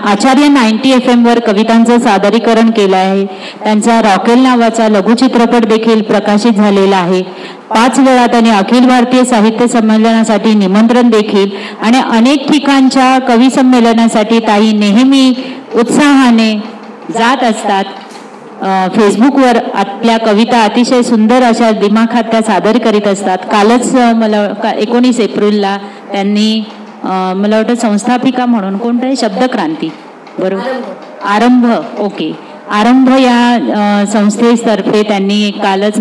आचार्य 90 FM वर कवितांचं सादरीकरण केलं आहे. त्यांचा रॉकेल नावाचा लघुचित्रपट देखील प्रकाशित झालेला आहे. 5 वेळा त्यांनी अखिल भारतीय साहित्य संमेलनासाठी निमंत्रण देखील आणि अनेक ठिकाणच्या कवी संमेलनासाठी ताई नेहमी उत्साहाने जात असतात. फेसबुकवर आपल्या कविता अतिशय सुंदर अशा दिमाखात त्या सादर करीत असतात. कालच मला 19 एप्रिलला त्यांनी मला वाटतं संस्थापिका म्हणून कोणताही शब्दक्रांती बरोबर आरंभ आरंभ या संस्थेतर्फे त्यांनी कालच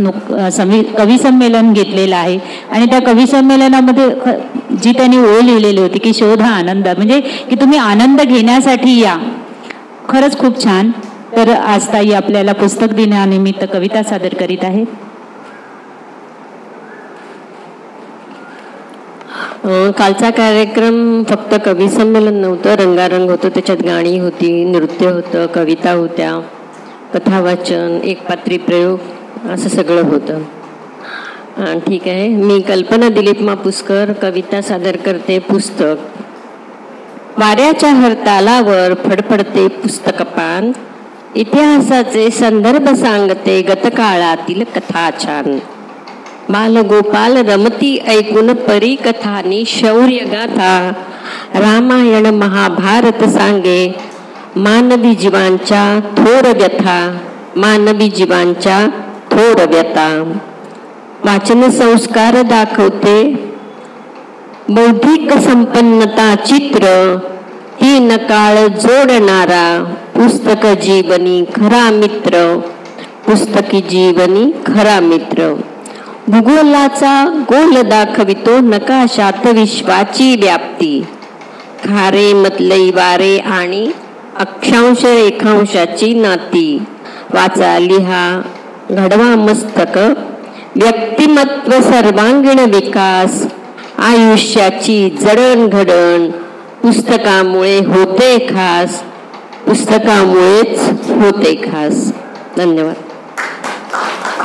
कवी संमेलन घेतलेलं आहे. आणि त्या कवी संमेलनामध्ये जी त्यांनी ओळ लिहिलेली होती की शोध हा आनंद, म्हणजे की तुम्ही आनंद घेण्यासाठी या. खरंच खूप छान. तर आज ताई आपल्याला पुस्तक दिनानिमित्त कविता सादर करीत आहेत. कालचा कार्यक्रम फक्त कवी संमेलन नव्हतं, रंगारंग होतं. त्याच्यात गाणी होती, नृत्य होतं, कविता होत्या, कथावाचन, एकपात्री प्रयोग, असं सगळं होतं. ठीक आहे. मी कल्पना दिलीप मापुसकर कविता सादर करते. पुस्तक. वाऱ्याच्या हरतालावर फडफडते पुस्तकपान, इतिहासाचे संदर्भ सांगते गतकाळातील कथा छान. बालगोपाल रमती ऐकून परी कथानी शौर्य गाथा, रामायण महाभारत सांगे मानवी जीवांच्या थोर व्यथा, मानवी जीवांच्या थोर व्यथा. वाचन संस्कार दाखवते बौद्धिक संपन्नता चित्र, ही नकाळ जोडणारा पुस्तक जीवनी खरा मित्र, पुस्तकी जीवनी खरा मित्र. भूगोलाचा गोल दाखवितो नकाशात विश्वाची व्याप्ती, खारे मतलई वारे आणि अक्षांश रेखांशाची नाती. वाचा लिहा घडवा मस्तक, व्यक्तिमत्व सर्वांगीण विकास, आयुष्याची जडणघडण पुस्तकामुळे होते खास, पुस्तकामुळेच होते खास. धन्यवाद.